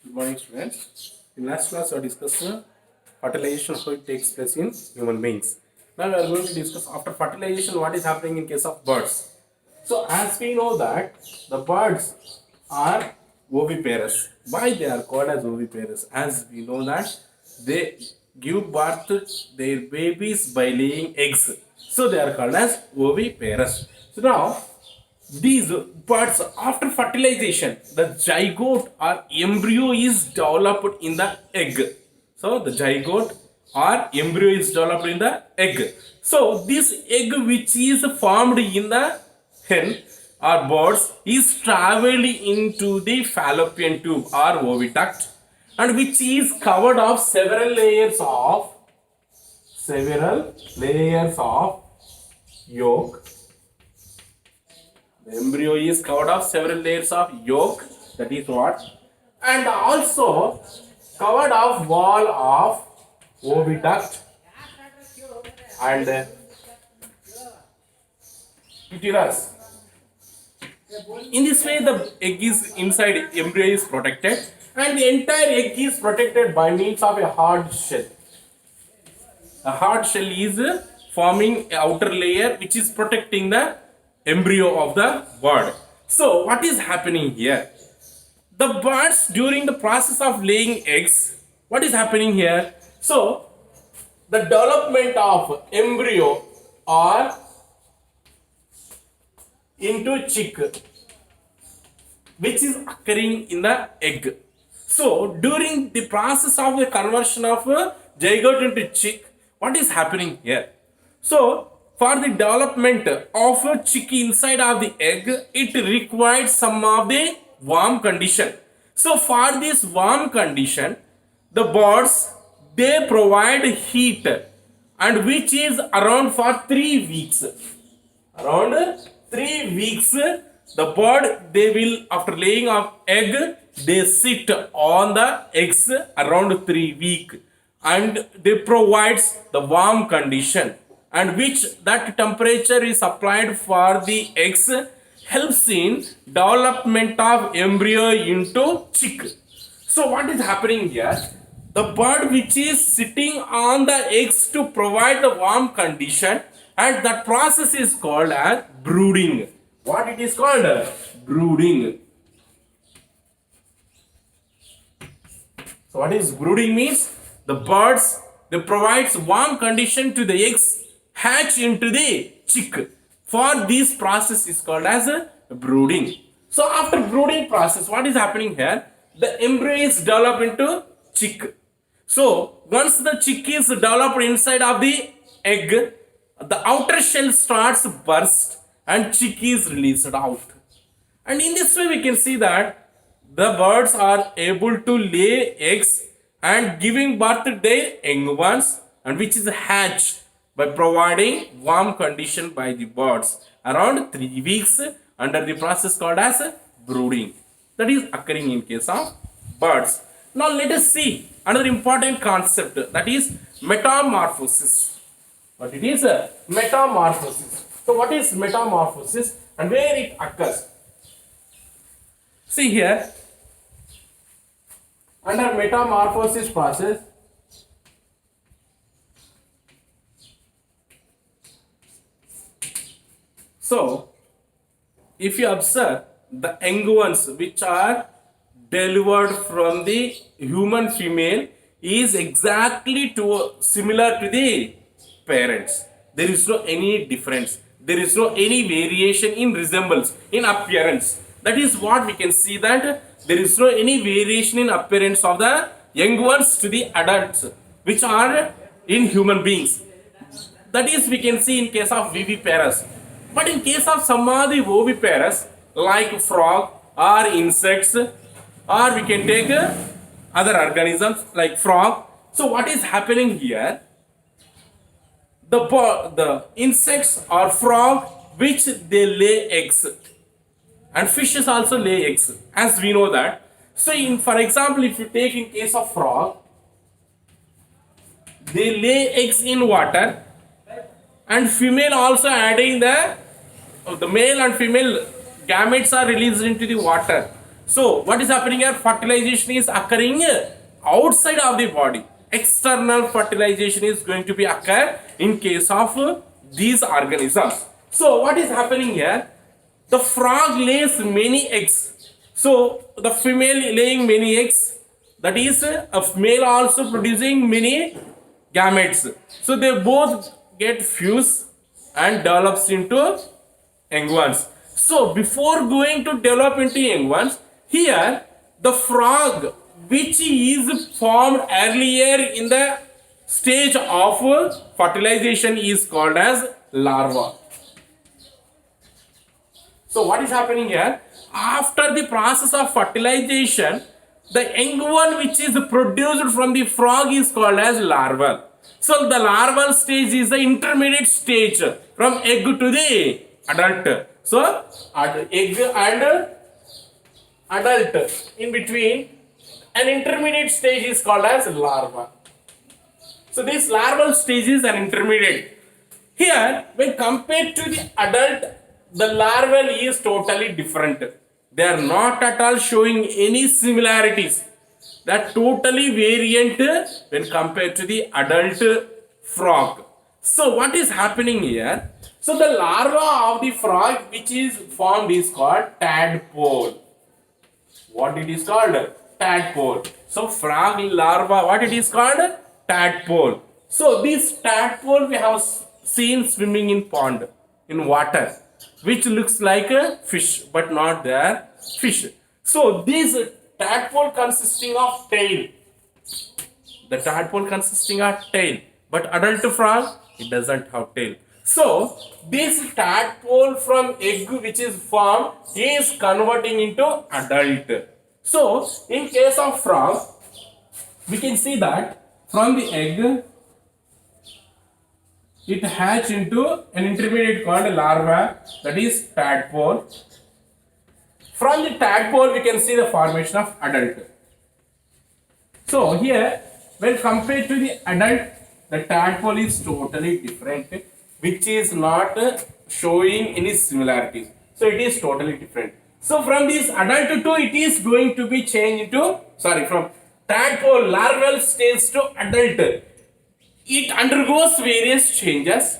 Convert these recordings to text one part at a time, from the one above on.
Good morning, students. In last class, I discussed fertilization, how it takes place in human beings. Now we are going to discuss after fertilization what is happening in case of birds. So as we know that the birds are oviparous. Why they are called as oviparous? As we know that they give birth to their babies by laying eggs. So they are called as oviparous. So now these birds, after fertilization, the zygote or embryo is developed in the egg. So the zygote or embryo is developed in the egg. So this egg which is formed in the hen or birds is traveled into the fallopian tube or oviduct, and which is covered of several layers of yolk. The embryo is covered of several layers of yolk, that is what, and also covered of wall of oviduct and uterus. In this way, the egg is inside embryo is protected, and the entire egg is protected by means of a hard shell. A hard shell is forming an outer layer which is protecting the embryo of the bird. So what is happening here? The birds during the process of laying eggs, what is happening here? So the development of embryo or into chick which is occurring in the egg. So during the process of the conversion of zygote into chick, what is happening here? So for the development of a chick inside of the egg, it requires some of the warm condition. So for this warm condition, the birds they provide heat, and which is around for 3 weeks. Around 3 weeks, the bird they will, after laying of egg, they sit on the eggs around 3 weeks, and they provides the warm condition, and which that temperature is applied for the eggs helps in development of embryo into chick. So what is happening here? The bird which is sitting on the eggs to provide the warm condition, and that process is called as brooding. What it is called? Brooding. So what is brooding means? The birds they provides warm condition to the eggs hatch into the chick. For this process is called as brooding. So after brooding process, what is happening here? The embryo is developed into chick. So once the chick is developed inside of the egg, the outer shell starts to burst and chick is released out. And in this way we can see that the birds are able to lay eggs and giving birth to their young ones, and which is hatched by providing warm condition by the birds around 3 weeks under the process called as brooding. That is occurring in case of birds. Now let us see another important concept, that is metamorphosis. What it is? Metamorphosis. So what is metamorphosis and where it occurs? See here, under metamorphosis process, so if you observe the young ones which are delivered from the human female is exactly similar to the parents. There is no any difference. There is no any variation in resemblance in appearance. That is what we can see, that there is no any variation in appearance of the young ones to the adults which are in human beings. That is we can see in case of viviparous. But in case of some of the oviparous like frog or insects, or we can take other organisms like frog. So what is happening here? The insects or frog which they lay eggs, and fishes also lay eggs, as we know that. So for example, if you take in case of frog, they lay eggs in water, and female also adding the male and female gametes are released into the water. So what is happening here? Fertilization is occurring outside of the body. External fertilization is going to be occur in case of these organisms. So what is happening here? The frog lays many eggs. So the female laying many eggs. That is a male also producing many gametes. So they both get fused and develops into young ones. So before going to develop into young ones, here the frog which is formed earlier in the stage of fertilization is called as larva. So what is happening here? After the process of fertilization, the young one which is produced from the frog is called as larval. So the larval stage is the intermediate stage from egg to the adult. So egg and adult in between an intermediate stage is called as larva. So this larval stage is an intermediate. Here when compared to the adult, the larval is totally different. They are not at all showing any similarities. They are totally variant when compared to the adult frog. So what is happening here? So the larva of the frog which is formed is called tadpole. What it is called? Tadpole. So frog larva, what it is called? Tadpole. So this tadpole we have seen swimming in pond, in water, which looks like a fish but not their fish. So this tadpole consisting of tail. The tadpole consisting of tail, but adult frog it doesn't have tail. So this tadpole from egg which is formed is converting into adult. So in case of frog, we can see that from the egg it hatch into an intermediate called larva, that is tadpole. From the tadpole we can see the formation of adult. So here when compared to the adult, the tadpole is totally different, which is not showing any similarities. So it is totally different. So from this adult to it is going to be changed into, from tadpole larval stage to adult. It undergoes various changes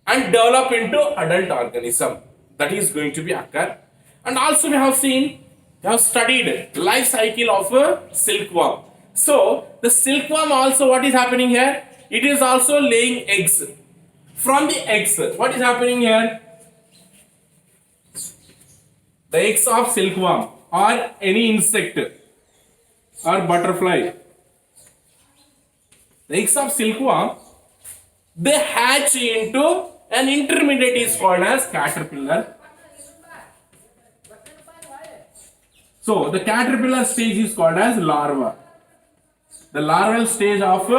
and develop into adult organism. That is going to be occur. And also we have studied life cycle of a silkworm. So the silkworm also, what is happening here? It is also laying eggs. From the eggs, what is happening here? The eggs of silkworm or any insect or butterfly. The eggs of silkworm, they hatch into an intermediate is called as caterpillar. So the caterpillar stage is called as larva. The larval stage of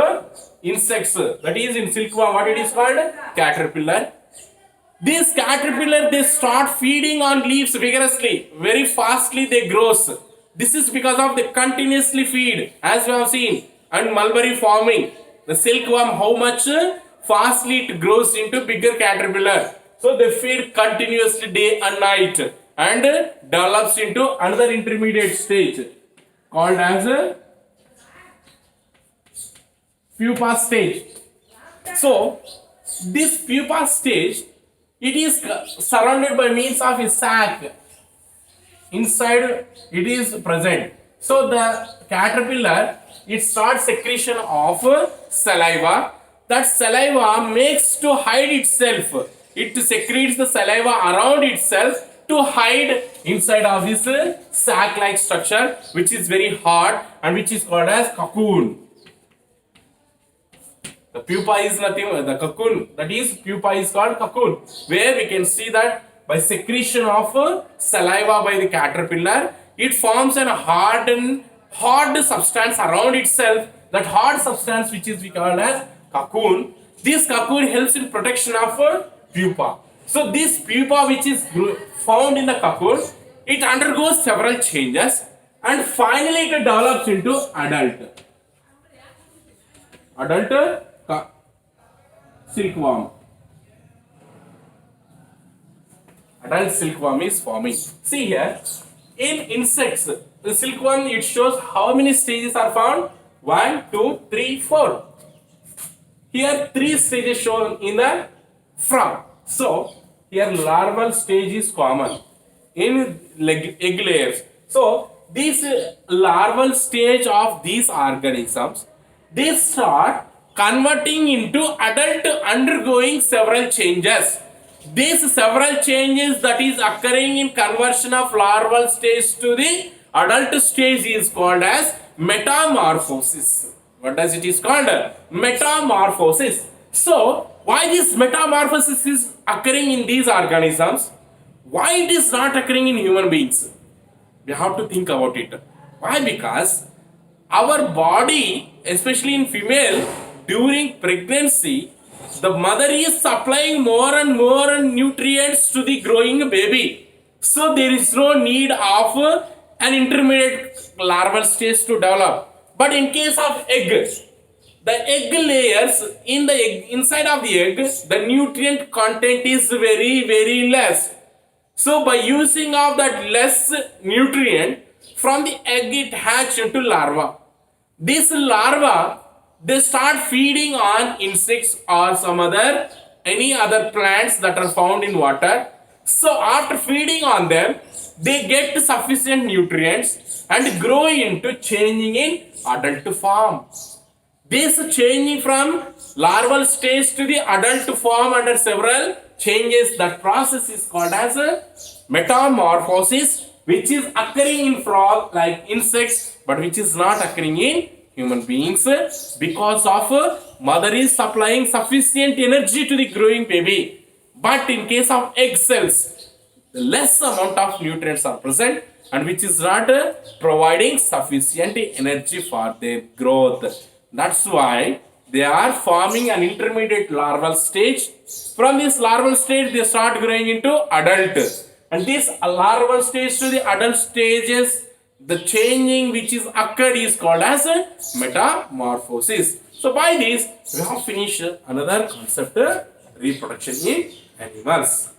insects, that is in silkworm, what it is called? Caterpillar. This caterpillar, they start feeding on leaves vigorously, very fastly they grows. This is because of they continuously feed, as we have seen, and mulberry forming. The silkworm, how much fastly it grows into bigger caterpillar. So they feed continuously day and night and develops into another intermediate stage called as a pupa stage. So this pupa stage, it is surrounded by means of a sac. Inside it is present. So the caterpillar, it starts secretion of saliva. That saliva makes to hide itself. It secretes the saliva around itself to hide inside of this sac-like structure, which is very hard and which is called as cocoon. The pupa is nothing, the cocoon, that is pupa is called cocoon, where we can see that by secretion of saliva by the caterpillar, it forms a hard substance around itself. That hard substance which is we call as cocoon. This cocoon helps in protection of pupa. So this pupa which is found in the cocoon, it undergoes several changes and finally it develops into adult. Adult silkworm. Adult silkworm is forming. See here, In insects, the silkworm, it shows how many stages are found. 1, 2, 3, 4. Here 3 stages shown in the frog. So here larval stage is common in egg layers. So this larval stage of these organisms, they start converting into adult, undergoing several changes. These several changes that is occurring in conversion of larval stage to the adult stage is called as metamorphosis. What does it is called? Metamorphosis. So why this metamorphosis is occurring in these organisms? Why it is not occurring in human beings? We have to think about it. Why? Because our body, especially in female, during pregnancy, the mother is supplying more and more nutrients to the growing baby. So there is no need of an intermediate larval stage to develop. But in case of egg, the egg layers in the egg, inside of the egg, the nutrient content is very less. So by using of that less nutrient, from the egg it hatch into larva. This larva, they start feeding on insects or any other plants that are found in water. So after feeding on them, they get sufficient nutrients and grow into changing in adult form. This changing from larval stage to the adult form under several changes, that process is called as a metamorphosis, which is occurring in frog like insects, but which is not occurring in human beings because of mother is supplying sufficient energy to the growing baby. But in case of egg cells, the less amount of nutrients are present and which is not providing sufficient energy for their growth. That's why they are forming an intermediate larval stage. From this larval stage, they start growing into adult. And this larval stage to the adult stages, the changing which is occurred is called as a metamorphosis. So by this, we have finished another concept, reproduction in animals.